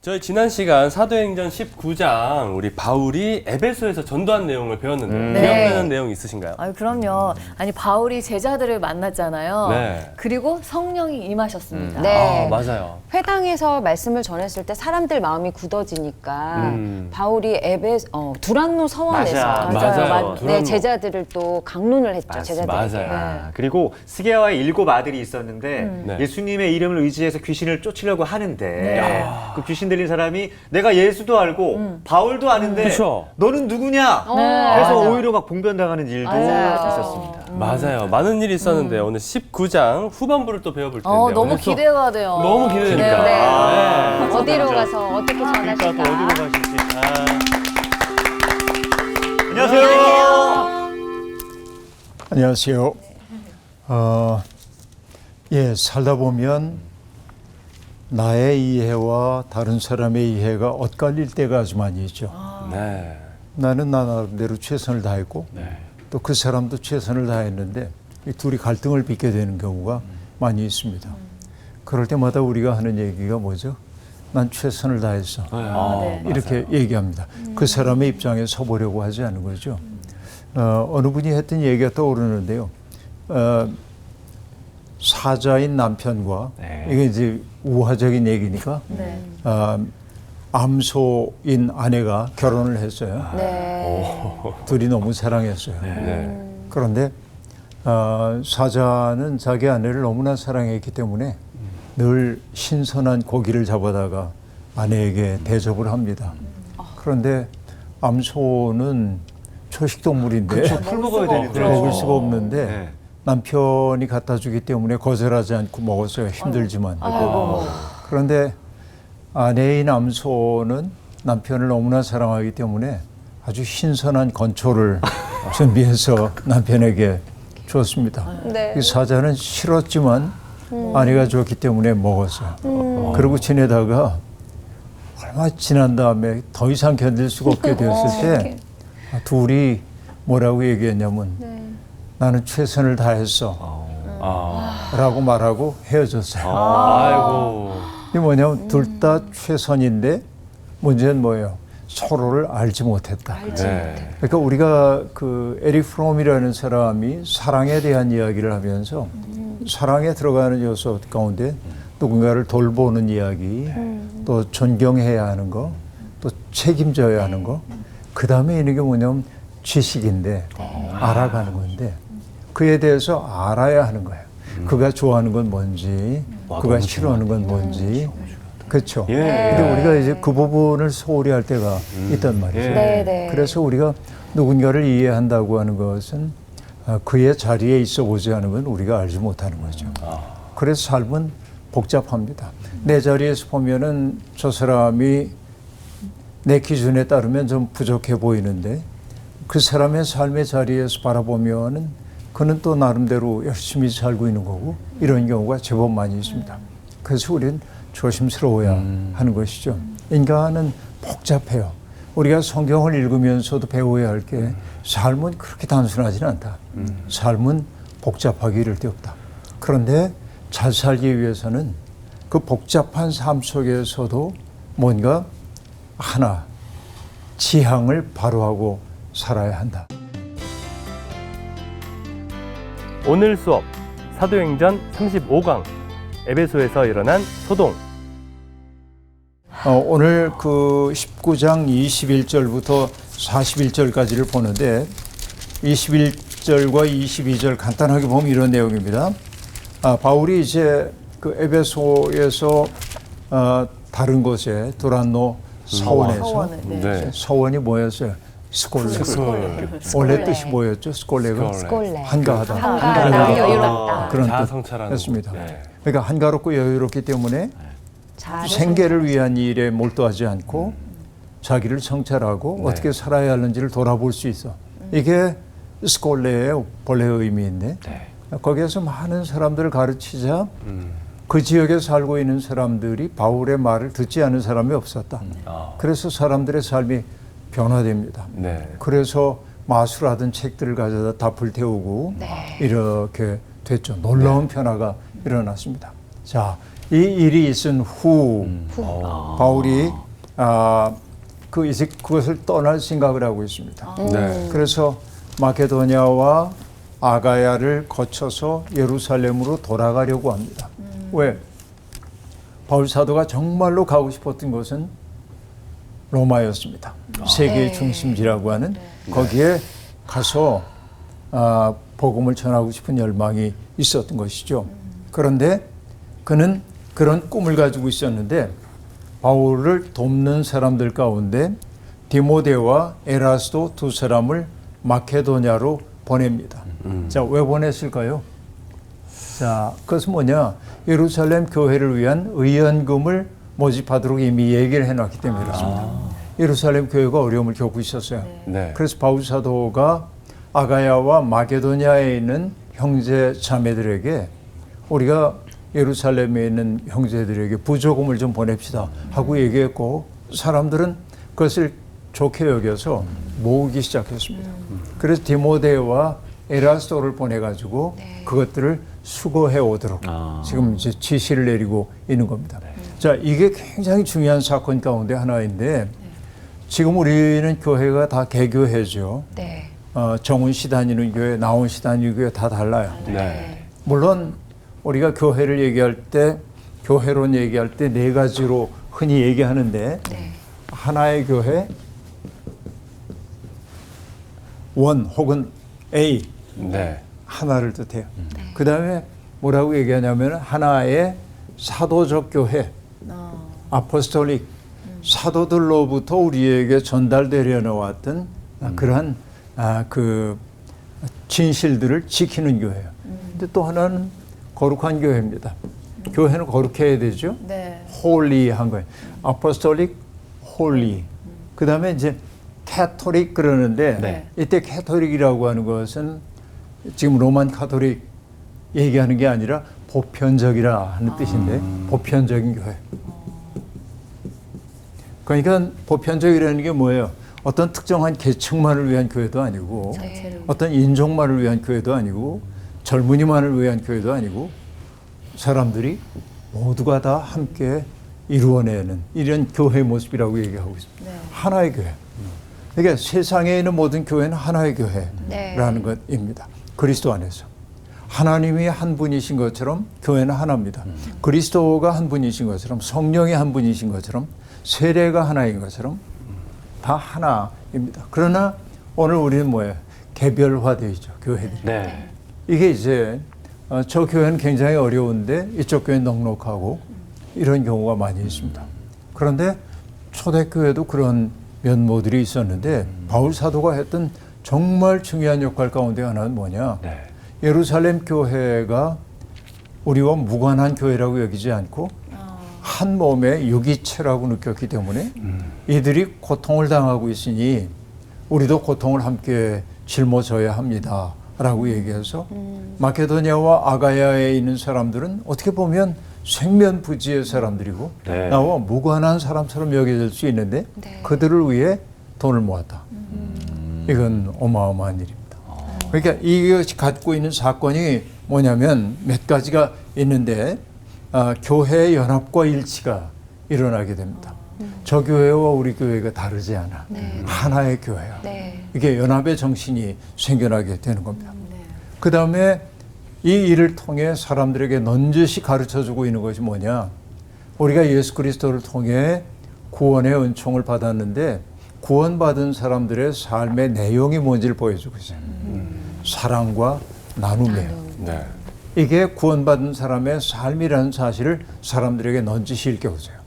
저희 지난 시간 사도행전 19장 우리 바울이 에베소에서 전도한 내용을 배웠는데 기억나는 내용 있으신가요? 그럼요. 아니 바울이 제자들을 만났잖아요. 네. 그리고 성령이 임하셨습니다. 네. 맞아요. 회당에서 말씀을 전했을 때 사람들 마음이 굳어지니까 바울이 두란노 서원에서 맞아요. 네, 제자들을 또 강론을 했죠. 맞습니다. 제자들에게. 맞아요. 그리고 스게와의 7 아들이 있었는데 네. 예수님의 이름을 의지해서 귀신을 쫓으려고 하는데 그 귀신 들린 사람이 내가 예수도 알고 바울도 아는데 그쵸. 너는 누구냐? 네. 그래서 맞아. 오히려 막 봉변당하는 일도 맞아요. 있었습니다. 맞아요. 많은 일이 있었는데 오늘 19장 후반부를 또 배워볼 텐데요. 너무 오늘 또 기대가 돼요. 너무 기대되니까. 네. 네. 어디로 가서 어떻게 그러니까 전하실까? 또 어디로 가실지. 안녕하세요. 안녕하세요. 살다 보면 나의 이해와 다른 사람의 이해가 엇갈릴 때가 아주 많이 있죠. 네. 나는 나 나름대로 최선을 다했고 네. 또 그 사람도 최선을 다했는데 이 둘이 갈등을 빚게 되는 경우가 많이 있습니다. 그럴 때마다 우리가 하는 얘기가 뭐죠? 난 최선을 다했어. 네. 이렇게 얘기합니다. 그 사람의 입장에 서보려고 하지 않은 거죠. 어느 분이 했던 얘기가 떠오르는데요. 사자인 남편과 이게 이제 우화적인 얘기니까 네. 암소인 아내가 결혼을 했어요. 네. 둘이 너무 사랑했어요. 네. 그런데 사자는 자기 아내를 너무나 사랑했기 때문에 늘 신선한 고기를 잡아다가 아내에게 대접을 합니다. 그런데 암소는 초식동물인데 풀 먹어야 되는데. 먹을 수가 없는데 네. 남편이 갖다 주기 때문에 거절하지 않고 먹었어요. 힘들지만. 그런데 아내인 암소는 남편을 너무나 사랑하기 때문에 아주 신선한 건초를 준비해서 남편에게 줬습니다. 네. 이 사자는 싫었지만 아내가 줬기 때문에 먹었어요. 그러고 지내다가 얼마 지난 다음에 더 이상 견딜 수가 없게 되었을 때 둘이 뭐라고 얘기했냐면 나는 최선을 다했어 라고 말하고 헤어졌어요. 아이고. 이게 뭐냐면 둘 다 최선인데 문제는 뭐예요? 서로를 알지 못했다. 네. 그러니까 우리가 그 에릭 프롬이라는 사람이 사랑에 대한 이야기를 하면서 사랑에 들어가는 요소 가운데 누군가를 돌보는 이야기, 또 존경해야 하는 거, 또 책임져야 하는 거, 그 다음에 있는 게 뭐냐면 지식인데 알아가는 건데 그에 대해서 알아야 하는 거예요. 그가 좋아하는 건 뭔지, 그가 싫어하는 건 뭔지. 그렇죠. 근데 우리가 이제 그 부분을 소홀히 할 때가 있단 말이죠. 네, 네. 그래서 우리가 누군가를 이해한다고 하는 것은 그의 자리에 있어 보지 않은 건 우리가 알지 못하는 거죠. 그래서 삶은 복잡합니다. 내 자리에서 보면은 저 사람이 내 기준에 따르면 좀 부족해 보이는데 그 사람의 삶의 자리에서 바라보면은 그는 또 나름대로 열심히 살고 있는 거고 이런 경우가 제법 많이 있습니다. 그래서 우리는 조심스러워야 하는 것이죠. 인간은 복잡해요. 우리가 성경을 읽으면서도 배워야 할 게 삶은 그렇게 단순하지는 않다. 삶은 복잡하기 이를 데 없다. 그런데 잘 살기 위해서는 그 복잡한 삶 속에서도 뭔가 하나 지향을 바로하고 살아야 한다. 오늘 수업 사도행전 35강 에베소에서 일어난 소동. 오늘 그 19장 21절부터 41절까지를 보는데 21절과 22절 간단하게 보면 이런 내용입니다. 바울이 이제 그 에베소에서 다른 곳에 두란노 서원에서 네. 서원이 뭐였어요? 스콜레. 원래 뜻이 뭐였죠? 스콜레가 스콜레. 한가하다. 한가하다, 여유롭다. 그런 자아성찰하는 뜻이었습니다. 거. 네. 그러니까 한가롭고 여유롭기 때문에 생계를 위한 일에 몰두하지 않고 자기를 성찰하고 어떻게 살아야 하는지를 돌아볼 수 있어. 이게 스콜레의 본래의 의미인데 거기에서 많은 사람들을 가르치자 그 지역에 살고 있는 사람들이 바울의 말을 듣지 않은 사람이 없었다. 그래서 사람들의 삶이 변화됩니다. 네. 그래서 마술하던 책들을 가져다 다 불태우고 이렇게 됐죠. 놀라운 변화가 일어났습니다. 자, 이 일이 있은 후 바울이 이제 그것을 떠날 생각을 하고 있습니다. 네. 그래서 마케도니아와 아가야를 거쳐서 예루살렘으로 돌아가려고 합니다. 왜? 바울 사도가 정말로 가고 싶었던 곳은 로마였습니다. 세계의 중심지라고 하는 거기에 가서 복음을 전하고 싶은 열망이 있었던 것이죠. 그런데 그는 그런 꿈을 가지고 있었는데 바울을 돕는 사람들 가운데 디모데와 에라스도 두 사람을 마케도냐로 보냅니다. 자, 왜 보냈을까요? 자, 그것은 뭐냐? 예루살렘 교회를 위한 의연금을 모집하도록 이미 얘기를 해놨기 때문에 그렇습니다. 예루살렘 교회가 어려움을 겪고 있었어요. 네. 그래서 바울 사도가 아가야와 마게도냐에 있는 형제 자매들에게 우리가 예루살렘에 있는 형제들에게 부조금을 좀 보냅시다 하고 얘기했고 사람들은 그것을 좋게 여겨서 모으기 시작했습니다. 그래서 디모데와 에라스도를 보내가지고 그것들을 수거해 오도록 지금 이제 지시를 내리고 있는 겁니다. 자, 이게 굉장히 중요한 사건 가운데 하나인데 지금 우리는 교회가 다 개교회죠. 네. 정운 씨 다니는 교회, 나온 씨 다니는 교회 다 달라요. 네. 물론 우리가 교회를 얘기할 때 교회론 얘기할 때 네 가지로 흔히 얘기하는데 하나의 교회, 원 혹은 A 네. 하나를 뜻해요. 그 다음에 뭐라고 얘기하냐면 하나의 사도적 교회, 아포스톨릭, 사도들로부터 우리에게 전달되려 나왔던 그러한 그 진실들을 지키는 교회예요. 근데 또 하나는 거룩한 교회입니다. 교회는 거룩해야 되죠. 네. 홀리한 거예요. 아포스톨릭, 홀리. 그 다음에 이제 캐토릭 그러는데 네. 이때 캐토릭이라고 하는 것은 지금 로만 카톨릭 얘기하는 게 아니라 보편적이라 하는 뜻인데 보편적인 교회. 그러니까 보편적이라는 게 뭐예요? 어떤 특정한 계층만을 위한 교회도 아니고 어떤 인종만을 위한 교회도 아니고 젊은이만을 위한 교회도 아니고 사람들이 모두가 다 함께 이루어내는 이런 교회의 모습이라고 얘기하고 있습니다. 하나의 교회. 그러니까 세상에 있는 모든 교회는 하나의 교회라는 것입니다. 그리스도 안에서. 하나님이 한 분이신 것처럼 교회는 하나입니다. 그리스도가 한 분이신 것처럼 성령이 한 분이신 것처럼 세례가 하나인 것처럼 다 하나입니다. 그러나 오늘 우리는 뭐예요? 개별화되어 있죠. 교회들이. 네. 이게 이제 저 교회는 굉장히 어려운데 이쪽 교회는 넉넉하고 이런 경우가 많이 있습니다. 그런데 초대교회도 그런 면모들이 있었는데 바울 사도가 했던 정말 중요한 역할 가운데 하나는 뭐냐? 네. 예루살렘 교회가 우리와 무관한 교회라고 여기지 않고 한 몸의 유기체라고 느꼈기 때문에 이들이 고통을 당하고 있으니 우리도 고통을 함께 짊어져야 합니다. 라고 얘기해서 마케도니아와 아가야에 있는 사람들은 어떻게 보면 생면부지의 사람들이고 네. 나와 무관한 사람처럼 여겨질 수 있는데 그들을 위해 돈을 모았다. 이건 어마어마한 일입니다. 그러니까 이것이 갖고 있는 사건이 뭐냐면 몇 가지가 있는데 교회의 연합과 일치가 일어나게 됩니다. 저 교회와 우리 교회가 다르지 않아. 하나의 교회야. 이게 연합의 정신이 생겨나게 되는 겁니다. 그 다음에 이 일을 통해 사람들에게 넌지시 가르쳐주고 있는 것이 뭐냐. 우리가 예수 그리스도를 통해 구원의 은총을 받았는데 구원받은 사람들의 삶의 내용이 뭔지를 보여주고 있어요. 사랑과 나눔이에요. 네. 이게 구원받은 사람의 삶이라는 사실을 사람들에게 넌지시 일깨워줘요.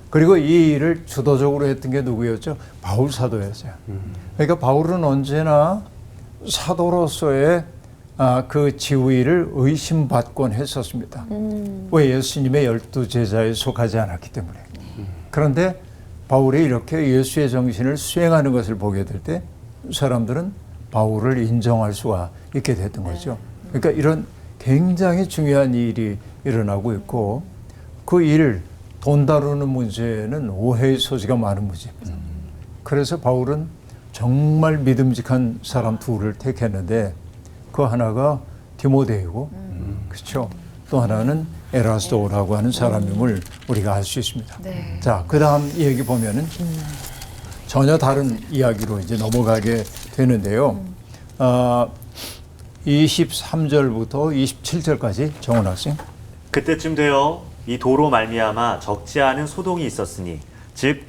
그리고 이 일을 주도적으로 했던 게 누구였죠? 바울 사도였어요. 그러니까 바울은 언제나 사도로서의 그 지위를 의심받곤 했었습니다. 왜? 예수님의 12제자에 속하지 않았기 때문에. 그런데 바울이 이렇게 예수의 정신을 수행하는 것을 보게 될 때 사람들은 바울을 인정할 수가 있게 됐던 거죠. 그러니까 이런 굉장히 중요한 일이 일어나고 있고 그 일, 돈 다루는 문제는 오해의 소지가 많은 문제입니다. 그래서 바울은 정말 믿음직한 사람 둘을 택했는데 그 하나가 디모데이고 그렇죠. 또 하나는 에라스도라고 하는 사람임을 우리가 알 수 있습니다. 네. 자, 그 다음 얘기 보면은 전혀 다른 이야기로 이제 넘어가게 되는데요. 23절부터 27절까지 정원 학생. 그때쯤 되어 이 도로 말미암아 적지 않은 소동이 있었으니 즉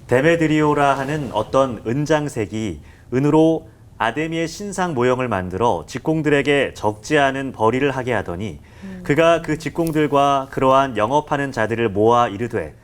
데메드리오라 하는 어떤 은장색이 은으로 아데미의 신상 모형을 만들어 직공들에게 적지 않은 벌이를 하게 하더니 그가 그 직공들과 그러한 영업하는 자들을 모아 이르되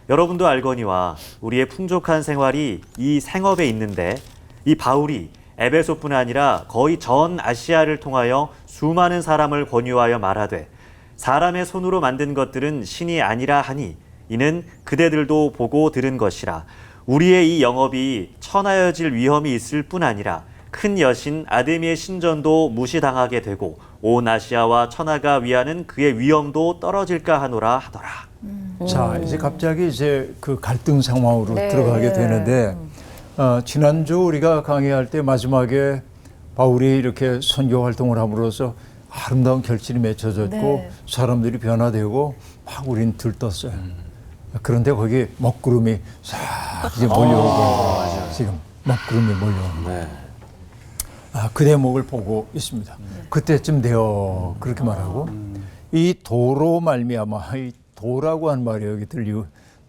여러분도 알거니와 우리의 풍족한 생활이 이 생업에 있는데 이 바울이 에베소뿐 아니라 거의 전 아시아를 통하여 수많은 사람을 권유하여 말하되 사람의 손으로 만든 것들은 신이 아니라 하니 이는 그대들도 보고 들은 것이라. 우리의 이 영업이 천하여질 위험이 있을 뿐 아니라 큰 여신 아데미의 신전도 무시당하게 되고 온 아시아와 천하가 위하는 그의 위엄도 떨어질까 하노라 하더라. 자, 이제 갑자기 이제 그 갈등 상황으로 네. 들어가게 되는데 지난주 우리가 강의할 때 마지막에 바울이 이렇게 선교 활동을 함으로써 아름다운 결실이 맺혀졌고 네. 사람들이 변화되고 막 우린 들떴어요. 그런데 거기 먹구름이 싹 이제 몰려오고 지금 먹구름이 몰려오고 네. 그 대목을 보고 있습니다. 그때쯤 되어 그렇게 말하고 이 도로 말미암아 이 도라고 하는 말이 여기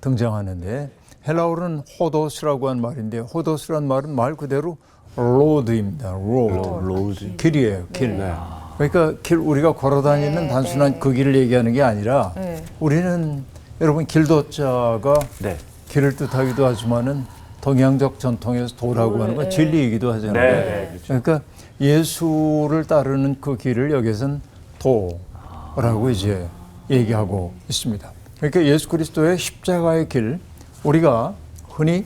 등장하는데 헬라어로는 호도스라고 하는 말인데 호도스라는 말은 말 그대로 로드입니다. 로드. 길이에요. 길. 네. 그러니까 길 우리가 걸어다니는 단순한 그 길을 얘기하는 게 아니라 우리는 여러분 길도자가 네. 길을 뜻하기도 하지만은 동양적 전통에서 도라고 하는 건 진리이기도 하잖아요. 네, 그렇죠. 그러니까 예수를 따르는 그 길을 여기서는 도라고 이제 얘기하고 있습니다. 그러니까 예수 그리스도의 십자가의 길, 우리가 흔히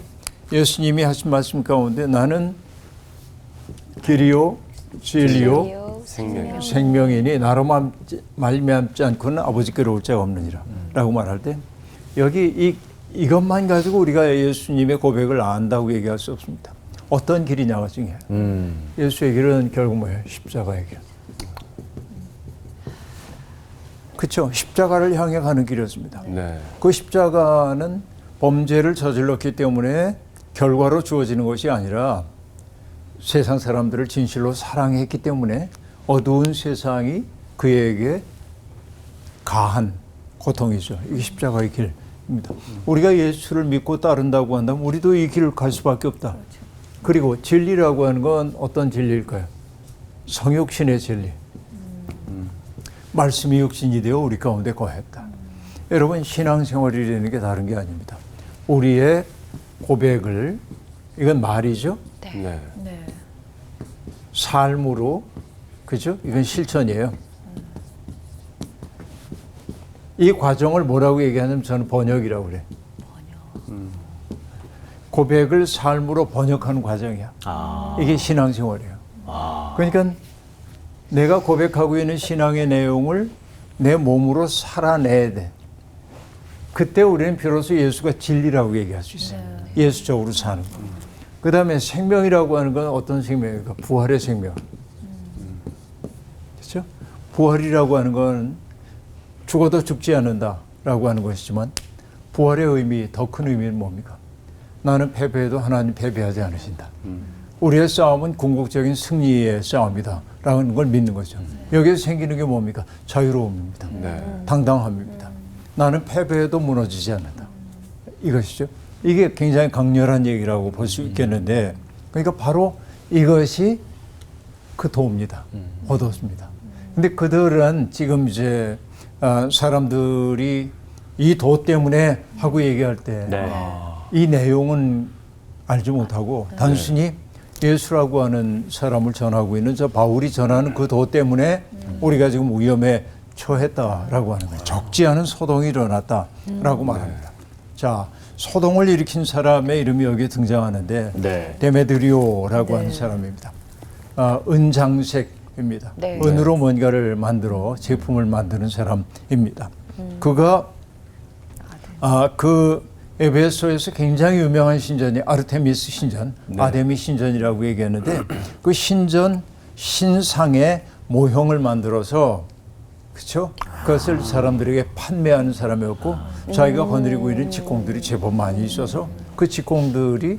예수님이 하신 말씀 가운데 나는 길이요 진리요 생명이니 나로 말미암지 않고는 아버지께로 올 자가 없느니라 라고 말할 때 여기 이것만 가지고 우리가 예수님의 고백을 안다고 얘기할 수 없습니다. 어떤 길이냐가 중요해요. 예수의 길은 결국 뭐예요? 십자가의 길. 그렇죠. 십자가를 향해 가는 길이었습니다. 네. 그 십자가는 범죄를 저질렀기 때문에 결과로 주어지는 것이 아니라 세상 사람들을 진실로 사랑했기 때문에 어두운 세상이 그에게 가한 고통이죠. 이게 십자가의 길입니다. 우리가 예수를 믿고 따른다고 한다면 우리도 이 길을 갈 수밖에 없다. 그리고 진리라고 하는 건 어떤 진리일까요? 성육신의 진리. 말씀이 육신이 되어 우리 가운데 거했다. 여러분 신앙생활이라는 게 다른 게 아닙니다. 우리의 고백을 이건 말이죠. 네. 네. 삶으로 그죠? 이건 실천이에요. 이 과정을 뭐라고 얘기하냐면 저는 번역이라고 그래. 고백을 삶으로 번역하는 과정이야. 이게 신앙생활이에요. 그러니까 내가 고백하고 있는 신앙의 내용을 내 몸으로 살아내야 돼. 그때 우리는 비로소 예수가 진리라고 얘기할 수 있어요. 예수적으로 사는 거. 그 다음에 생명이라고 하는 건 어떤 생명일까? 부활의 생명. 그렇죠? 부활이라고 하는 건 죽어도 죽지 않는다라고 하는 것이지만 부활의 의미, 더 큰 의미는 뭡니까? 나는 패배해도 하나님 패배하지 않으신다. 우리의 싸움은 궁극적인 승리의 싸움이다 라는 걸 믿는 거죠. 여기서 생기는 게 뭡니까? 자유로움입니다. 네. 당당함입니다. 나는 패배해도 무너지지 않는다. 이것이죠. 이게 굉장히 강렬한 얘기라고 볼 수 있겠는데 그러니까 바로 이것이 그 도입니다. 얻었습니다. 근데 그들은 지금 이제 사람들이 이 도 때문에 하고 얘기할 때 이 내용은 알지 못하고 단순히 예수라고 하는 사람을 전하고 있는 저 바울이 전하는 그 도 때문에 우리가 지금 위험에 처했다라고 하는 거예요. 적지 않은 소동이 일어났다라고 말합니다. 자, 소동을 일으킨 사람의 이름이 여기에 등장하는데 네. 데메드리오라고 하는 사람입니다. 은장색입니다. 네. 은으로 뭔가를 만들어 제품을 만드는 사람입니다. 그가 그 에베소에서 굉장히 유명한 신전이 아르테미스 신전, 아데미 신전이라고 얘기하는데 그 신전 신상의 모형을 만들어서 그렇죠? 그것을 사람들에게 판매하는 사람이었고 자기가 거느리고 있는 직공들이 제법 많이 있어서 그 직공들이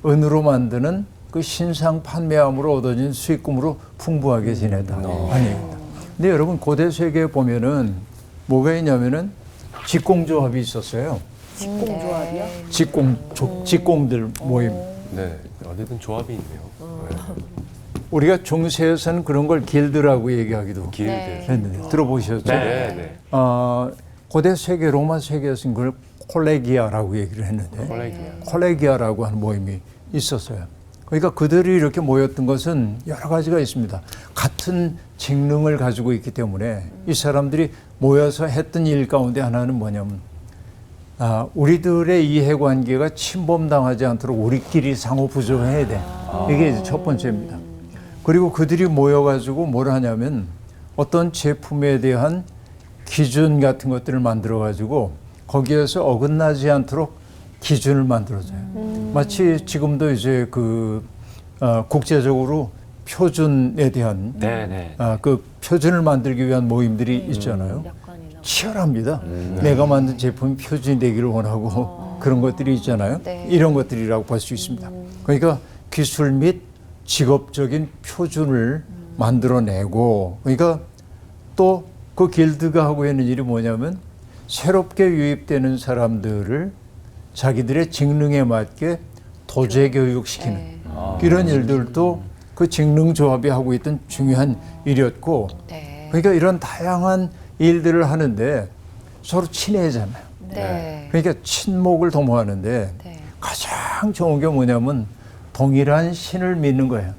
은으로 만드는 그 신상 판매함으로 얻어진 수익금으로 풍부하게 지내다. 아닙니다. 근데 여러분 고대 세계에 보면은 뭐가 있냐면은 직공조합이 있었어요. 직공조합이요? 직공들 모임. 네, 어디든 조합이 있네요. 네. 우리가 중세에서는 그런 걸 길드라고 얘기하기도 길드. 했는데 들어보셨죠? 네, 네. 고대 세계 로마 세계에서는 그걸 콜레기아라고 얘기를 했는데 콜레기아라고 하는 모임이 있었어요. 그러니까 그들이 이렇게 모였던 것은 여러 가지가 있습니다. 같은 직능을 가지고 있기 때문에 이 사람들이 모여서 했던 일 가운데 하나는 뭐냐면 우리들의 이해관계가 침범당하지 않도록 우리끼리 상호 부조해야 돼. 이게 이제 첫 번째입니다. 그리고 그들이 모여가지고 뭘 하냐면 어떤 제품에 대한 기준 같은 것들을 만들어가지고 거기에서 어긋나지 않도록 기준을 만들어줘요. 마치 지금도 이제 국제적으로 표준에 대한 그 표준을 만들기 위한 모임들이 있잖아요. 치열합니다. 내가 만든 제품이 표준이 되기를 원하고 그런 것들이 있잖아요. 네. 이런 것들이라고 볼 수 있습니다. 그러니까 기술 및 직업적인 표준을 만들어내고 그러니까 또 그 길드가 하고 있는 일이 뭐냐면 새롭게 유입되는 사람들을 자기들의 직능에 맞게 도제 교육시키는 이런 일들도 그 직능조합이 하고 있던 중요한 일이었고 그러니까 이런 다양한 일들을 하는데 서로 친해지잖아요. 그러니까 친목을 도모하는데 가장 좋은 게 뭐냐면 동일한 신을 믿는 거예요.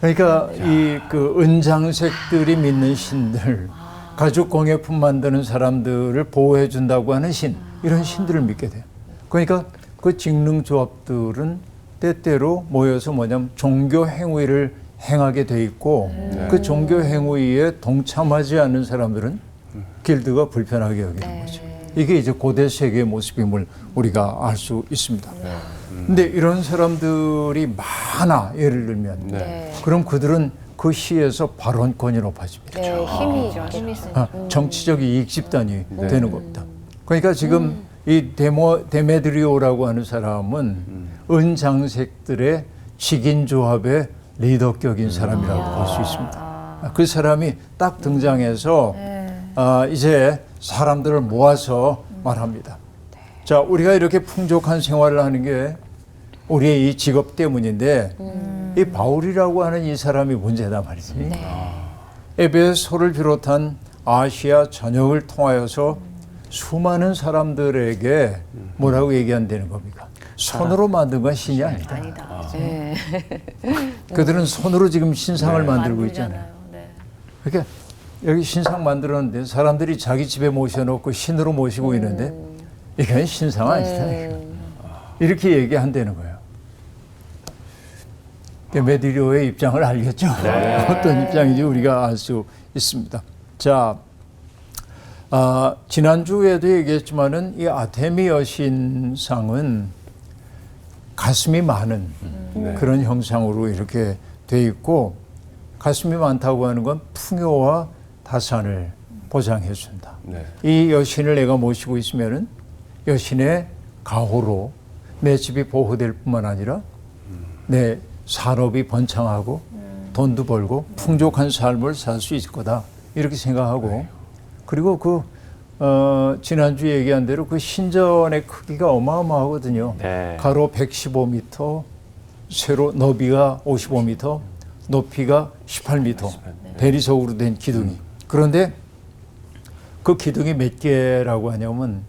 그러니까 이 그 은장색들이 믿는 신들, 가죽 공예품 만드는 사람들을 보호해 준다고 하는 신, 이런 신들을 믿게 돼요. 그러니까 그 직능조합들은 때때로 모여서 뭐냐면 종교 행위를 행하게 돼 있고 그 종교 행위에 동참하지 않는 사람들은 길드가 불편하게 여기는 거죠. 이게 이제 고대 세계의 모습임을 우리가 알 수 있습니다. 근데 이런 사람들이 많아, 예를 들면. 그럼 그들은 그 시에서 발언권이 높아집니다. 힘이 정치적 이익 집단이 되는 겁니다. 그러니까 지금 이 데메드리오라고 하는 사람은 은장색들의 직인조합의 리더격인 사람이라고 볼 수 있습니다. 그 사람이 딱 등장해서 이제 사람들을 모아서 말합니다. 자, 우리가 이렇게 풍족한 생활을 하는 게 우리의 이 직업 때문인데 이 바울이라고 하는 이 사람이 문제다 말이지. 에베소를 비롯한 아시아 전역을 통하여서 수많은 사람들에게 뭐라고 얘기한다는 겁니까? 손으로 만든 건 신이 아니다. 그들은 손으로 지금 신상을 만들고 있잖아요. 그러니까 여기 신상 만들었는데 사람들이 자기 집에 모셔놓고 신으로 모시고 있는데 이건 신상 아니다. 이렇게 얘기한다는 거예요. 데메드리오의 입장을 알겠죠? 어떤 입장인지 우리가 알 수 있습니다. 자, 지난주에도 얘기했지만은 이 아테미 여신상은 가슴이 많은 그런 형상으로 이렇게 돼 있고 가슴이 많다고 하는 건 풍요와 다산을 보장해 준다. 이 여신을 내가 모시고 있으면은 여신의 가호로 내 집이 보호될 뿐만 아니라 내 산업이 번창하고 돈도 벌고 풍족한 삶을 살 수 있을 거다. 이렇게 생각하고 그리고 지난주 얘기한 대로 그 신전의 크기가 어마어마하거든요. 가로 115m, 세로 너비가 55m, 높이가 18m, 대리석으로 된 기둥이. 그런데 그 기둥이 몇 개라고 하냐면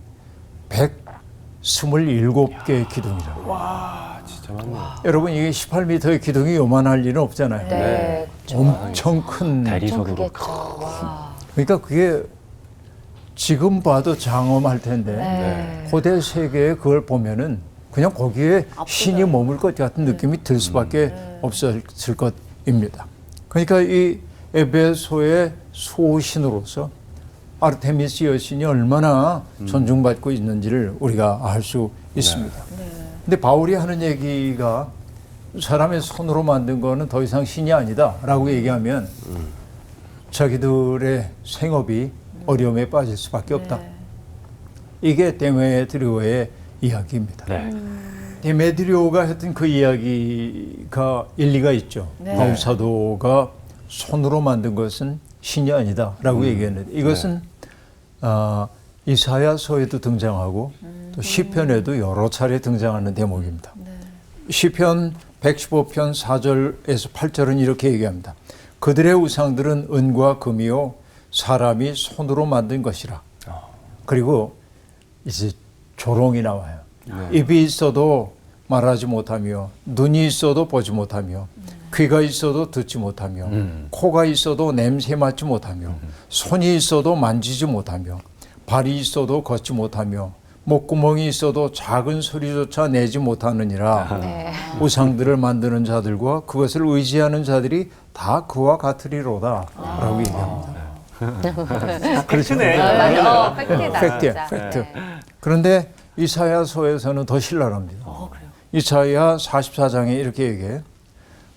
127개의 기둥이라고. 와, 진짜 많네요. 여러분 이게 18m의 기둥이 요만할 일은 없잖아요. 엄청 큰 대리석으로. 그러니까 그게 지금 봐도 장엄할 텐데 고대 세계에 그걸 보면은 그냥 거기에 신이 머물 것 같은 느낌이 들 수밖에 없었을 것입니다. 그러니까 이 에베소의 수호신으로서 아르테미스 여신이 얼마나 존중받고 있는지를 우리가 알 수 있습니다. 근데 바울이 하는 얘기가 사람의 손으로 만든 거는 더 이상 신이 아니다 라고 얘기하면 자기들의 생업이 어려움에 빠질 수밖에 없다. 이게 데메드리오의 이야기입니다. 네. 데메드리오가 했던 그 이야기가 일리가 있죠. 네. 바울 사도가 손으로 만든 것은 신이 아니다라고 얘기했는데 이것은 이사야서에도 등장하고 또 시편에도 여러 차례 등장하는 대목입니다. 시편 115편 4절에서 8절은 이렇게 얘기합니다. 그들의 우상들은 은과 금이요 사람이 손으로 만든 것이라. 그리고 이제 조롱이 나와요. 입이 있어도 말하지 못하며 눈이 있어도 보지 못하며 귀가 있어도 듣지 못하며 코가 있어도 냄새 맡지 못하며 손이 있어도 만지지 못하며 발이 있어도 걷지 못하며 목구멍이 있어도 작은 소리조차 내지 못하느니라. 우상들을 만드는 자들과 그것을 의지하는 자들이 다 그와 같으리로다 라고 얘기합니다. 그렇네. 맞아. 팩트다. 팩트야, 진짜. 팩트. 그런데 이사야서에서는 더 신랄합니다. 이사야 44장에 이렇게 얘기해요.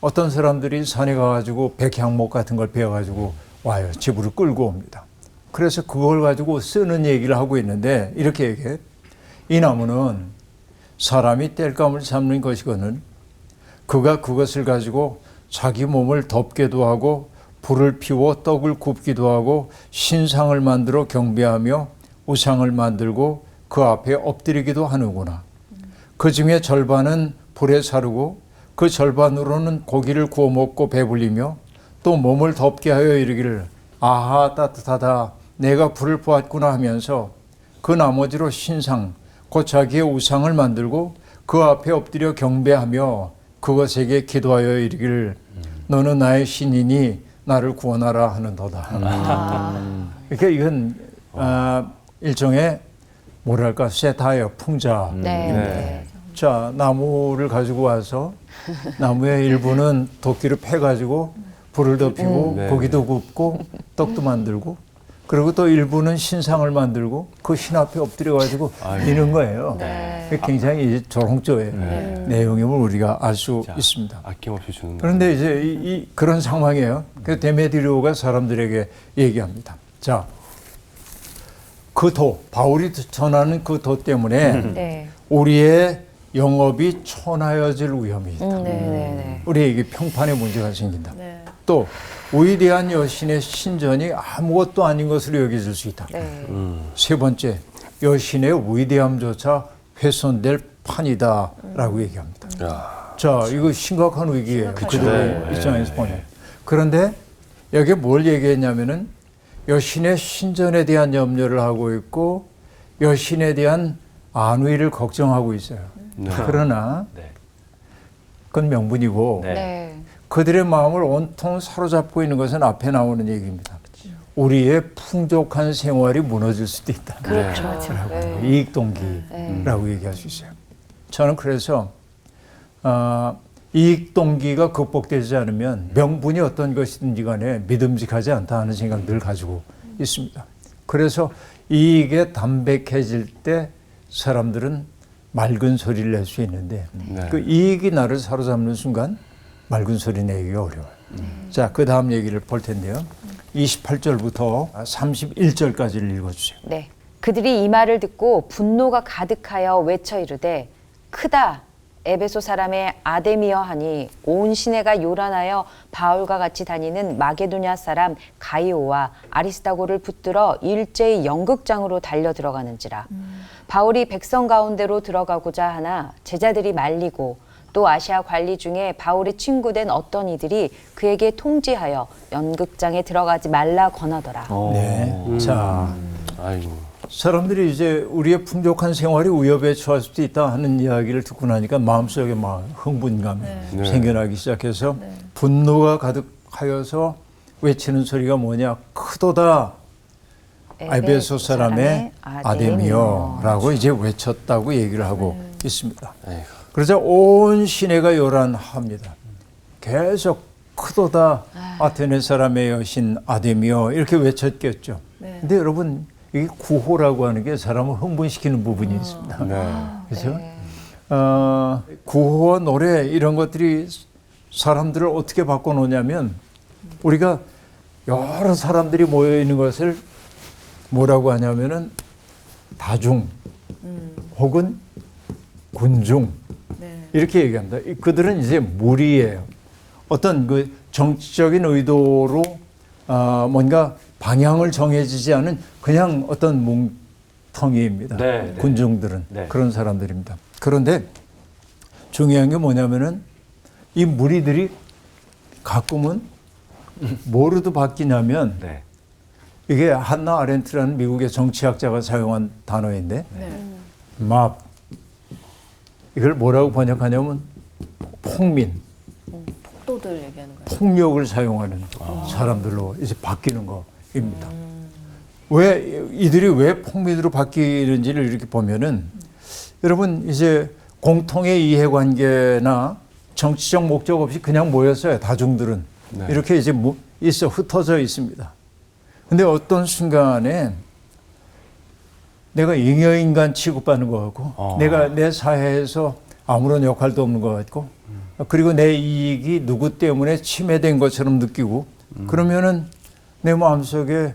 어떤 사람들이 산에 가가지고 백향목 같은 걸 베어가지고 와요. 집으로 끌고 옵니다. 그래서 그걸 가지고 쓰는 얘기를 하고 있는데 이렇게 얘기해요. 이 나무는 사람이 땔감을 잡는 것이거든 그가 그것을 가지고 자기 몸을 덮게도 하고 불을 피워 떡을 굽기도 하고 신상을 만들어 경배하며 우상을 만들고 그 앞에 엎드리기도 하는구나. 그 중에 절반은 불에 사르고 그 절반으로는 고기를 구워 먹고 배불리며 또 몸을 덮게 하여 이르기를 아하 따뜻하다 내가 불을 보았구나 하면서 그 나머지로 신상 곧 자기의 우상을 만들고 그 앞에 엎드려 경배하며 그것에게 기도하여 이르기를 너는 나의 신이니 나를 구원하라 하는도다. 그러니까 이건 일종의 뭐랄까 세타예요. 풍자. 네. 자, 나무를 가지고 와서 나무의 일부는 도끼를 패가지고 불을 덮이고 고기도 굽고 떡도 만들고 그리고 또 일부는 신상을 만들고 그 신 앞에 엎드려가지고 이는 거예요. 굉장히 조롱조의 내용임을 우리가 알 수 있습니다. 아낌없이 주는 거. 그런데 이제 그런 상황이에요. 그래서 데메드리오가 사람들에게 얘기합니다. 자, 그 도, 바울이 전하는 그 도 때문에 네. 우리의 영업이 천하여질 위험이 있다. 네. 우리에게 평판에 문제가 생긴다. 네. 또 위대한 여신의 신전이 아무것도 아닌 것으로 여겨질 수 있다. 네. 세 번째, 여신의 위대함조차 훼손될 판이다라고 얘기합니다. 자, 이거 심각한 위기예요. 그들의 입장에서 보면. 그런데 여기에 뭘 얘기했냐면은 여신의 신전에 대한 염려를 하고 있고 여신에 대한 안위를 걱정하고 있어요. 그러나 그건 명분이고 네. 그들의 마음을 온통 사로잡고 있는 것은 앞에 나오는 얘기입니다. 우리의 풍족한 생활이 무너질 수도 있다. 그렇죠. 네. 이익 동기라고 얘기할 수 있어요. 저는 그래서 이익 동기가 극복되지 않으면 명분이 어떤 것이든지 간에 믿음직하지 않다 하는 생각 늘 가지고 있습니다. 그래서 이익에 담백해질 때 사람들은 맑은 소리를 낼 수 있는데 그 이익이 나를 사로잡는 순간 맑은 소리 내기가 어려워요. 자, 그 다음 얘기를 볼 텐데요. 28절부터 31절까지를 읽어주세요. 네. 그들이 이 말을 듣고 분노가 가득하여 외쳐 이르되 크다 에베소 사람의 아데미어 하니 온 시내가 요란하여 바울과 같이 다니는 마게도냐 사람 가이오와 아리스타고를 붙들어 일제히 연극장으로 달려 들어가는지라. 바울이 백성 가운데로 들어가고자 하나 제자들이 말리고 또 아시아 관리 중에 바울의 친구된 어떤 이들이 그에게 통지하여 연극장에 들어가지 말라 권하더라. 네. 자, 아이고. 사람들이 이제 우리의 풍족한 생활이 위협에 처할 수도 있다 하는 이야기를 듣고 나니까 마음속에 막 흥분감이 생겨나기 시작해서 분노가 가득하여서 외치는 소리가 뭐냐? 크도다 에베소 사람의 아데미어라고 이제 외쳤다고 얘기를 하고 있습니다. 그러자 온 시내가 요란합니다. 계속 크도다 아테네 사람의 여신 아데미어 이렇게 외쳤겠죠. 근데 여러분 이게 구호라고 하는 게 사람을 흥분시키는 부분이 있습니다. 그렇죠? 구호와 노래 이런 것들이 사람들을 어떻게 바꿔놓냐면 우리가 여러 사람들이 모여 있는 것을 뭐라고 하냐면은 다중 혹은 군중 네. 이렇게 얘기합니다. 그들은 이제 무리예요. 어떤 그 정치적인 의도로 뭔가 방향을 정해지지 않은 그냥 어떤 뭉텅이입니다. 네, 네. 군중들은 네. 그런 사람들입니다. 그런데 중요한 게 뭐냐면은 이 무리들이 가끔은 뭐로도 바뀌냐면 네. 이게 한나 아렌트라는 미국의 정치학자가 사용한 단어인데 네. 막 이걸 뭐라고 번역하냐면 폭민, 폭도들 얘기하는 거예요. 폭력을 사용하는 사람들로 이제 바뀌는 거입니다. 왜 이들이 왜 폭민으로 바뀌는지를 이렇게 보면은 여러분 이제 공통의 이해관계나 정치적 목적 없이 그냥 모였어요. 다중들은 네. 이렇게 이제 있어 흩어져 있습니다. 근데 어떤 순간에 내가 잉여인간 취급받는 것 같고 내가 내 사회에서 아무런 역할도 없는 것 같고 그리고 내 이익이 누구 때문에 침해된 것처럼 느끼고 그러면은 내 마음속에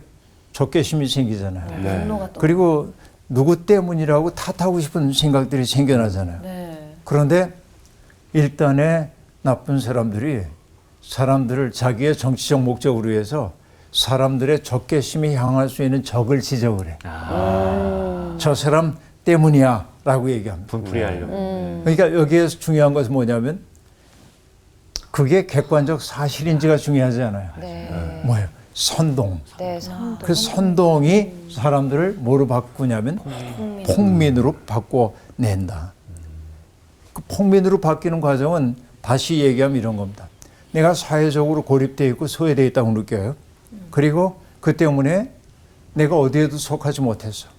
적개심이 생기잖아요. 네. 분노가 또. 그리고 누구 때문이라고 탓하고 싶은 생각들이 생겨나잖아요. 네. 그런데 일단의 나쁜 사람들이 사람들을 자기의 정치적 목적으로 위해서 사람들의 적개심이 향할 수 있는 적을 지적을 해. 저 사람 때문이야 라고 얘기합니다. 분풀이하려고. 그러니까 여기에서 중요한 것은 뭐냐면 그게 객관적 사실인지가 중요하지 않아요. 네. 뭐예요? 선동. 네, 선동. 그 선동이 사람들을 뭐로 바꾸냐면 폭민으로 바꿔낸다. 그 폭민으로 바뀌는 과정은 다시 얘기하면 이런 겁니다. 내가 사회적으로 고립되어 있고 소외되어 있다고 느껴요. 그리고 그 때문에 내가 어디에도 속하지 못했어.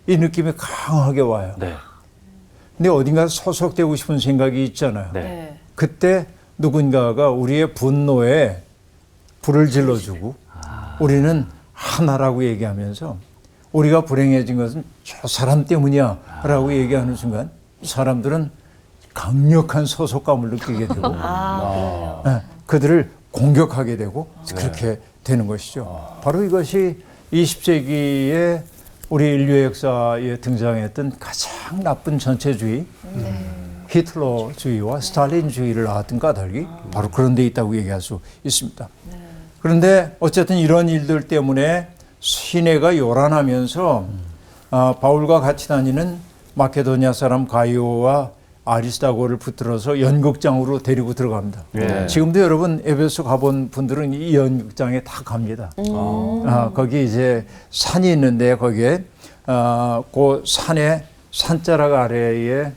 이 느낌이 강하게 와요. 네. 근데 어딘가 소속되고 싶은 생각이 있잖아요. 네. 네. 그때 누군가가 우리의 분노에 불을 질러주고 우리는 하나라고 얘기하면서 우리가 불행해진 것은 저 사람 때문이야 라고 얘기하는 순간 사람들은 강력한 소속감을 느끼게 되고 네, 그들을 공격하게 되고 그렇게 되는 것이죠. 바로 이것이 20세기에 우리 인류의 역사에 등장했던 가장 나쁜 전체주의 히틀러주의와 스탈린주의를 낳았던 까닭이 바로 그런 데 있다고 얘기할 수 있습니다. 그런데 어쨌든 이런 일들 때문에 시내가 요란하면서 바울과 같이 다니는 마케도니아 사람 가이오와 아리스다고를 붙들어서 연극장으로 데리고 들어갑니다. 네. 지금도 여러분 에베소 가본 분들은 이 연극장에 다 갑니다. 거기 이제 산이 있는데 거기에 그 산에 산자락 아래에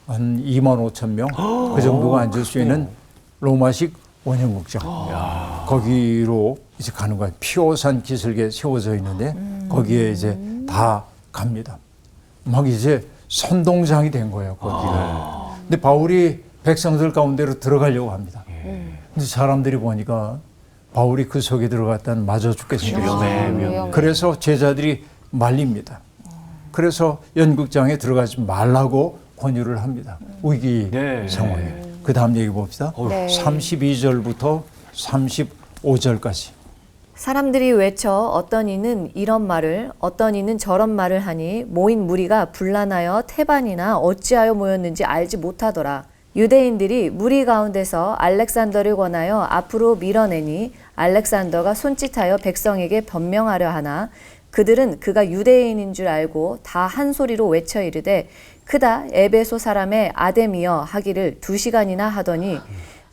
한 2만 5천 명 그 정도가 앉을 수 있는 로마식 원형극장 거기로 이제 가는 거예요. 피오산 기슭에 세워져 있는데 거기에 이제 다 갑니다. 막 이제 선동장이 된 거예요. 거기가. 근데 바울이 백성들 가운데로 들어가려고 합니다. 근데 사람들이 보니까 바울이 그 속에 들어갔다는 맞아 죽겠습니다. 위험해. 그래서 제자들이 말립니다. 그래서 연극장에 들어가지 말라고 권유를 합니다. 위기 네. 상황에. 그 다음 얘기 봅시다. 네. 32절부터 35절까지. 사람들이 외쳐 어떤 이는 이런 말을 어떤 이는 저런 말을 하니 모인 무리가 분란하여 태반이나 어찌하여 모였는지 알지 못하더라. 유대인들이 무리 가운데서 알렉산더를 권하여 앞으로 밀어내니 알렉산더가 손짓하여 백성에게 변명하려 하나 그들은 그가 유대인인 줄 알고 다 한 소리로 외쳐 이르되 크다 에베소 사람의 아데미여 하기를 2시간이나 하더니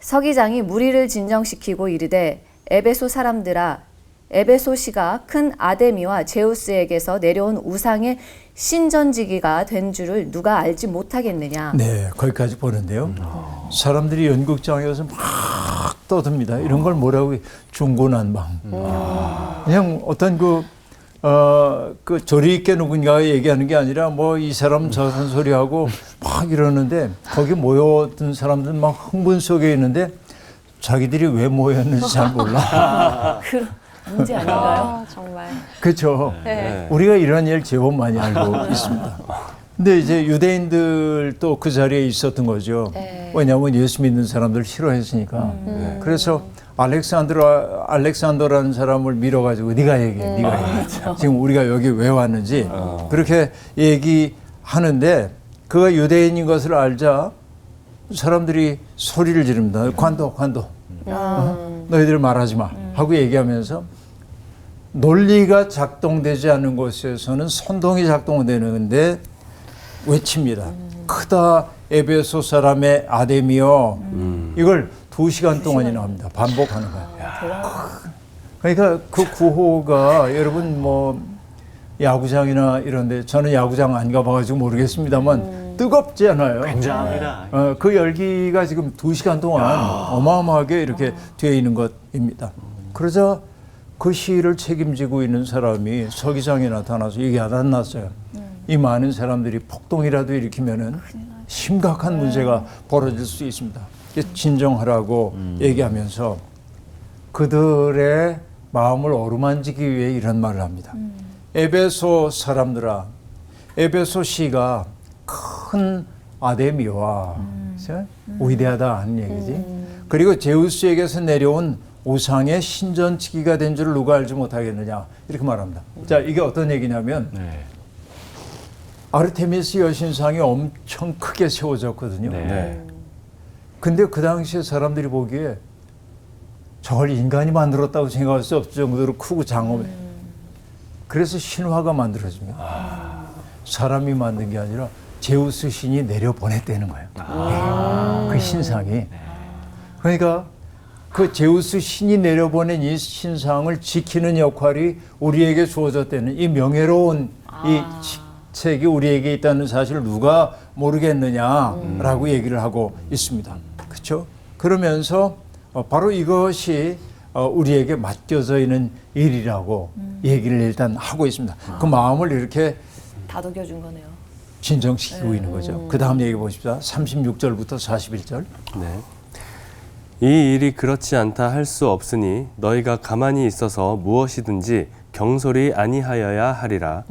서기장이 무리를 진정시키고 이르되 에베소 사람들아 에베소시가 큰 아데미와 제우스에게서 내려온 우상의 신전지기가 된 줄을 누가 알지 못하겠느냐. 네, 거기까지 보는데요. 사람들이 연극장에 가서 막 떠듭니다. 이런 걸 뭐라고 중고난방. 그냥 어떤 그 조리 있게 누군가가 얘기하는 게 아니라 뭐 이 사람 저 소리하고 막 이러는데 거기 모여든 사람들 막 흥분 속에 있는데 자기들이 왜 모였는지 잘 몰라. 그 문제 아닌가요? 정말. 그렇죠. 네. 우리가 이런 일 제법 많이 알고 있습니다. 근데 이제 유대인들도 그 자리에 있었던 거죠. 네. 왜냐하면 예수 믿는 사람들 싫어했으니까. 그래서 알렉산더라는 사람을 밀어가지고 네가 얘기해, 네가 얘기해. 지금 우리가 여기 왜 왔는지 그렇게 얘기하는데 그가 유대인인 것을 알자 사람들이 소리를 지릅니다. 관둬. 너희들 말하지 마 하고 얘기하면서 논리가 작동되지 않는 곳에서는 선동이 작동되는데 외칩니다. 크다 에베소 사람의 아데미여. 이걸 2시간 동안이나 합니다. 반복하는 거예요. 그러니까 그 구호가 여러분 뭐 야구장이나 이런데 저는 야구장 안 가봐가지고 모르겠습니다만 뜨겁지 않아요. 굉장합니다. 그 열기가 지금 2시간 동안 어마어마하게 이렇게 되어 있는 것입니다. 그러자 그 시위를 책임지고 있는 사람이 서기장에 나타나서 얘기 안 났어요. 이 많은 사람들이 폭동이라도 일으키면은 심각한 문제가 벌어질 수 있습니다. 진정하라고 얘기하면서 그들의 마음을 어루만지기 위해 이런 말을 합니다. 에베소 사람들아, 에베소시가 큰 아데미와 위대하다 하는 얘기지. 그리고 제우스에게서 내려온 우상의 신전치기가 된 줄 누가 알지 못하겠느냐 이렇게 말합니다. 자, 이게 어떤 얘기냐면 아르테미스 여신상이 엄청 크게 세워졌거든요. 근데 그 당시에 사람들이 보기에 저걸 인간이 만들었다고 생각할 수 없을 정도로 크고 장엄해. 그래서 신화가 만들어집니다. 사람이 만든 게 아니라 제우스 신이 내려보냈다는 거예요. 그 신상이. 그러니까 그 제우스 신이 내려보낸 이 신상을 지키는 역할이 우리에게 주어졌다는 이 명예로운 이 책이 우리에게 있다는 사실을 누가 모르겠느냐라고 얘기를 하고 있습니다. 그렇죠? 그러면서 바로 이것이 우리에게 맡겨져 있는 일이라고 얘기를 일단 하고 있습니다. 그 마음을 이렇게 다독여준 거네요. 진정시키고 있는 거죠. 그 다음 얘기 보십시오. 36절부터 41절. 네. 이 일이 그렇지 않다 할 수 없으니 너희가 가만히 있어서 무엇이든지 경솔히 아니하여야 하리라.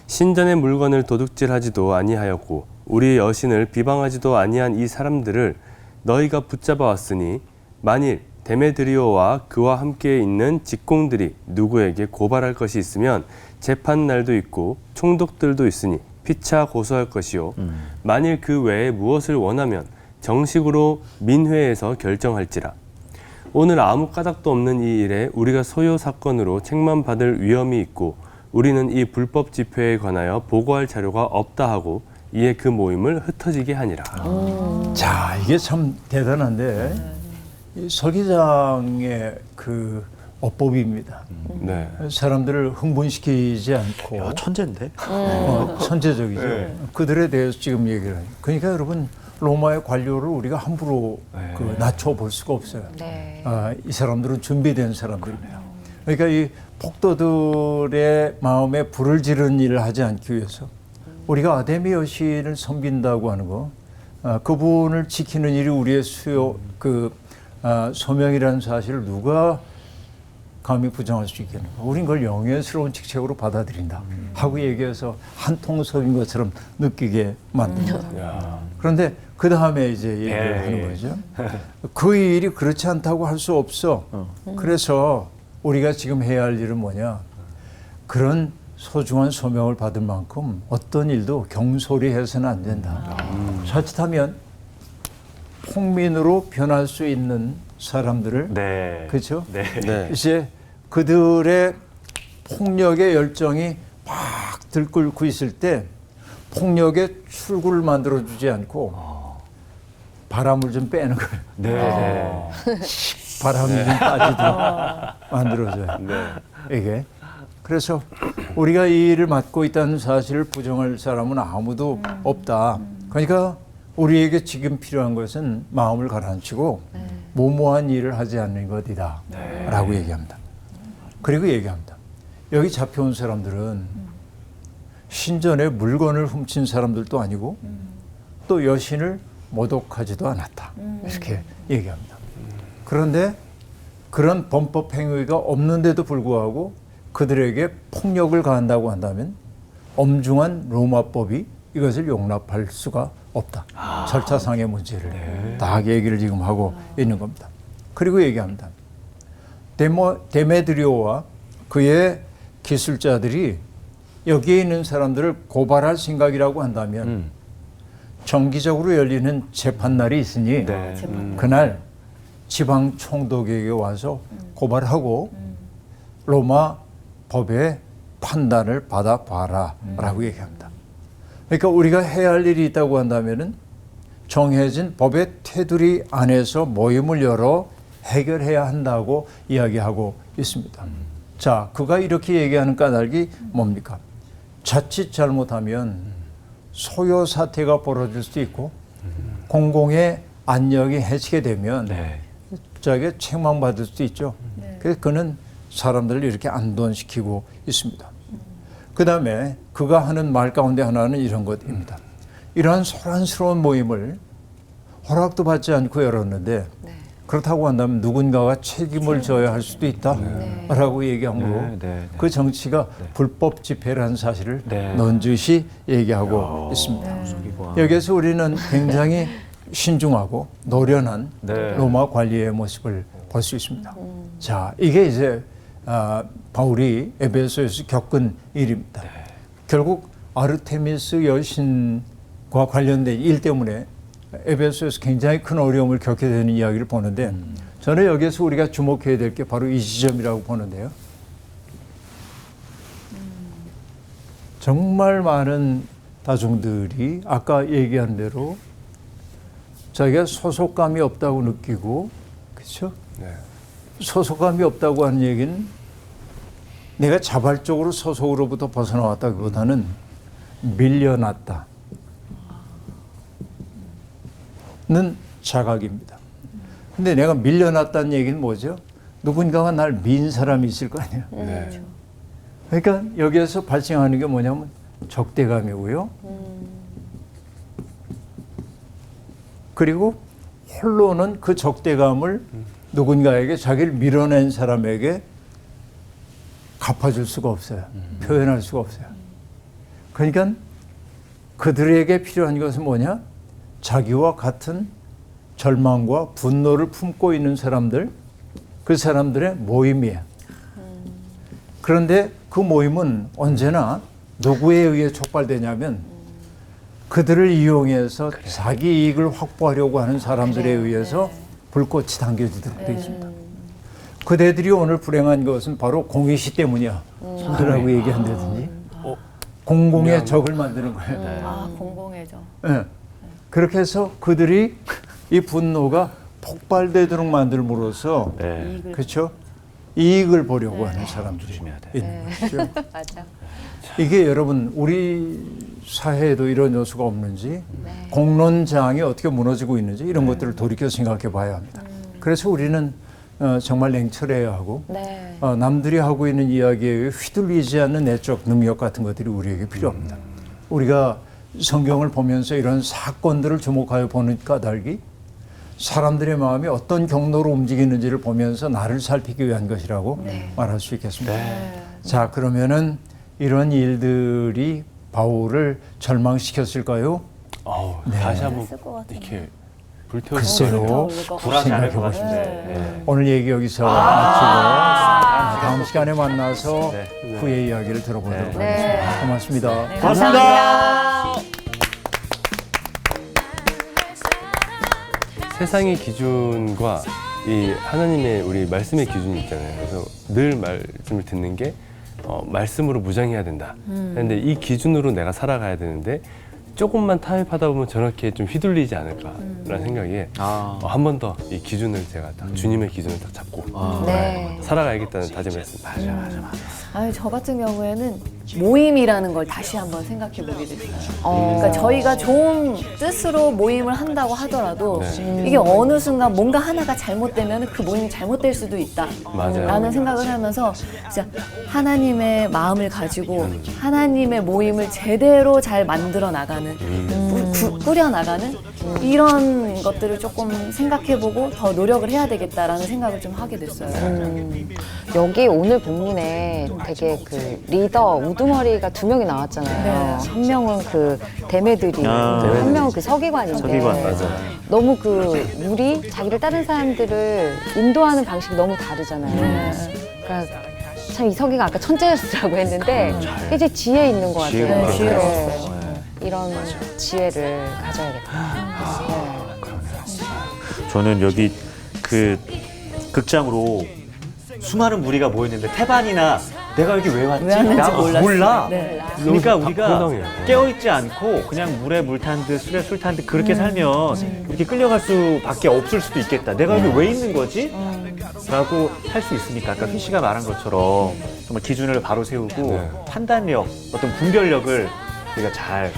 신전의 물건을 도둑질하지도 아니하였고 우리의 여신을 비방하지도 아니한 이 사람들을 너희가 붙잡아 왔으니 만일 데메드리오와 그와 함께 있는 직공들이 누구에게 고발할 것이 있으면 재판 날도 있고 총독들도 있으니 피차 고소할 것이요 만일 그 외에 무엇을 원하면 정식으로 민회에서 결정할지라. 오늘 아무 까닭도 없는 이 일에 우리가 소요 사건으로 책만 받을 위험이 있고 우리는 이 불법 집회에 관하여 보고할 자료가 없다 하고 이에 그 모임을 흩어지게 하니라. 자, 이게 참 대단한데 이 서기장의 그 어법입니다. 네. 사람들을 흥분시키지 않고 천재인데? 천재적이죠. 그들에 대해서 지금 얘기를 해요. 그러니까 여러분 로마의 관료를 우리가 함부로 그 낮춰볼 수가 없어요. 이 사람들은 준비된 사람들입니다. 그러니까 이 폭도들의 마음에 불을 지르는 일을 하지 않기 위해서 우리가 아데미 여신을 섬긴다고 하는 거, 그분을 지키는 일이 우리의 소명이라는 사실을 누가 감히 부정할 수 있겠는가. 우린 그걸 영예스러운 직책으로 받아들인다 하고 얘기해서 한 통속인 것처럼 느끼게 만듭니다. 그런데 그 다음에 이제 얘기를 하는 거죠. 그 일이 그렇지 않다고 할 수 없어. 그래서 우리가 지금 해야 할 일은 뭐냐. 그런 소중한 소명을 받을 만큼 어떤 일도 경솔히 해서는 안 된다. 자칫하면 폭민으로 변할 수 있는 사람들을 그렇죠? 네. 이제 그들의 폭력의 열정이 막 들끓고 있을 때 폭력의 출구를 만들어주지 않고 바람을 좀 빼는 거예요. 바람이 좀 빠지도록 만들어줘요. 이게. 그래서 우리가 이 일을 맡고 있다는 사실을 부정할 사람은 아무도 없다. 그러니까 우리에게 지금 필요한 것은 마음을 가라앉히고 무모한 일을 하지 않는 것이다 라고 얘기합니다. 그리고 얘기합니다. 여기 잡혀온 사람들은 신전에 물건을 훔친 사람들도 아니고 또 여신을 모독하지도 않았다. 이렇게 얘기합니다. 그런데 그런 범법 행위가 없는데도 불구하고 그들에게 폭력을 가한다고 한다면 엄중한 로마법이 이것을 용납할 수가 없다. 절차상의 문제를 딱 얘기를 지금 하고 있는 겁니다. 그리고 얘기합니다. 데메드리오와 그의 기술자들이 여기에 있는 사람들을 고발할 생각이라고 한다면 정기적으로 열리는 재판날이 있으니 네. 그날 지방 총독에게 와서 고발하고 로마 법의 판단을 받아봐라 라고 얘기합니다. 그러니까 우리가 해야 할 일이 있다고 한다면은 정해진 법의 테두리 안에서 모임을 열어 해결해야 한다고 이야기하고 있습니다. 자, 그가 이렇게 얘기하는 까닭이 뭡니까? 자칫 잘못하면 소요 사태가 벌어질 수도 있고 공공의 안녕이 해치게 되면 네. 자기가 책망받을 수도 있죠. 그래서 그는 사람들을 이렇게 안돈시키고 있습니다. 그 다음에 그가 하는 말 가운데 하나는 이런 것입니다. 이러한 소란스러운 모임을 허락도 받지 않고 열었는데 그렇다고 한다면 누군가가 책임을 져야 할 수도 있다라고 얘기함으로 그 정치가 불법 집회라는 사실을 넌지시 얘기하고 있습니다. 여기에서 우리는 굉장히 신중하고 노련한 로마 관리의 모습을 볼 수 있습니다. 자, 이게 이제 바울이 에베소에서 겪은 일입니다. 결국 아르테미스 여신과 관련된 일 때문에 에베소에서 굉장히 큰 어려움을 겪게 되는 이야기를 보는데 저는 여기에서 우리가 주목해야 될 게 바로 이 지점이라고 보는데요. 정말 많은 다중들이 아까 얘기한 대로 자기가 소속감이 없다고 느끼고, 그렇죠? 네. 소속감이 없다고 하는 얘기는 내가 자발적으로 소속으로부터 벗어나왔다기보다는 밀려났다. 는 자각입니다. 근데 내가 밀려났다는 얘기는 뭐죠? 누군가가 날 민 사람이 있을 거 아니에요. 네. 그러니까 여기에서 발생하는 게 뭐냐면 적대감이고요. 그리고 홀로는 그 적대감을 누군가에게 자기를 밀어낸 사람에게 갚아줄 수가 없어요. 표현할 수가 없어요. 그러니까 그들에게 필요한 것은 뭐냐? 자기와 같은 절망과 분노를 품고 있는 사람들, 그 사람들의 모임이에요. 그런데 그 모임은 언제나 누구에 의해 촉발되냐면 그들을 이용해서 자기 이익을 확보하려고 하는 사람들에 의해서 불꽃이 당겨지도록 되어 있습니다. 그대들이 오늘 불행한 것은 바로 공의시 때문이야 라고 얘기한다든지 공공의 적을 만드는 거예요. 아, 공공의적. 네. 그렇게 해서 그들이 이 분노가 폭발되도록 만들므로써 그렇죠? 이익을 보려고 하는 사람들이 있는 것이죠. 맞아. 이게 여러분 우리 사회에도 이런 요소가 없는지 공론장이 어떻게 무너지고 있는지 이런 것들을 돌이켜 생각해 봐야 합니다. 그래서 우리는 정말 냉철해야 하고 남들이 하고 있는 이야기에 휘둘리지 않는 내적 능력 같은 것들이 우리에게 필요합니다. 우리가 성경을 보면서 이런 사건들을 주목하여 보는 까닭이 사람들의 마음이 어떤 경로로 움직이는지를 보면서 나를 살피기 위한 것이라고 말할 수 있겠습니다. 자, 그러면은 이런 일들이 바울을 절망시켰을까요? 다시 한번 이렇게 불태워 글쎄요. 굴하지 않을 것 생각해 같은데. 오늘 얘기 여기서 마치고 다음 시간에 만나서 후의 이야기를 들어보도록 하겠습니다. 고맙습니다. 고맙습니다. 세상의 기준과 이 하나님의 우리 말씀의 기준이 있잖아요. 그래서 늘 말씀을 듣는 게 말씀으로 무장해야 된다. 그런데 이 기준으로 내가 살아가야 되는데 조금만 타협하다 보면 저렇게 좀 휘둘리지 않을까라는 생각에 한 번 더 이 기준을 제가 딱 주님의 기준을 딱 잡고 살아가야겠다는 다짐을 했습니다. 아유, 저 같은 경우에는 모임이라는 걸 다시 한번 생각해 보게 됐어요. 그러니까 저희가 좋은 뜻으로 모임을 한다고 하더라도 이게 어느 순간 뭔가 하나가 잘못되면 그 모임이 잘못될 수도 있다. 맞아요. 라는 생각을 하면서 진짜 하나님의 마음을 가지고 하나님의 모임을 제대로 잘 만들어 나가는 꾸려나가는 이런 것들을 조금 생각해보고 더 노력을 해야 되겠다라는 생각을 좀 하게 됐어요. 여기 오늘 본문에 되게 그 리더 우두머리가 2명이 나왔잖아요. 한 명은 그 데메드리, 한 명은 그 서기관인데 서기관, 맞아. 너무 그 물이 자기를 다른 사람들을 인도하는 방식이 너무 다르잖아요. 그러니까 참 이 서기가 아까 천재였다고 했는데 이제 지혜 있는 것 같아요. 지혜가 많아요. 네. 이런 지혜를 가져야겠다. 저는 여기 그 극장으로 수많은 무리가 모였는데 태반이나 내가 여기 왜 왔지? 왔는지 나 몰랐어요. 몰라. 네. 그러니까 우리가 황당해요. 깨어있지 않고 그냥 물에 물 탄 듯 술에 술 탄 듯 그렇게 살면 이렇게 끌려갈 수밖에 없을 수도 있겠다. 내가 여기 왜 있는 거지? 라고 할 수 있으니까 아까 휘 씨가 말한 것처럼 정말 기준을 바로 세우고 네. 판단력, 어떤 분별력을 우리가 잘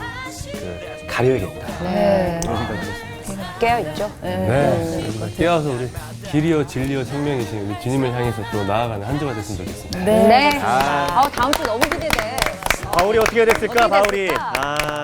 가려야겠다. 네. 그런 생각이 들었습니다. 깨어있죠? 네. 깨어서 우리 길이여 진리여 생명이신 우리 주님을 향해서 또 나아가는 한 주가 됐으면 좋겠습니다. 네. 다음 주 너무 기대돼. 바울이 어떻게 됐을까, 어떻게 바울이? 됐을까?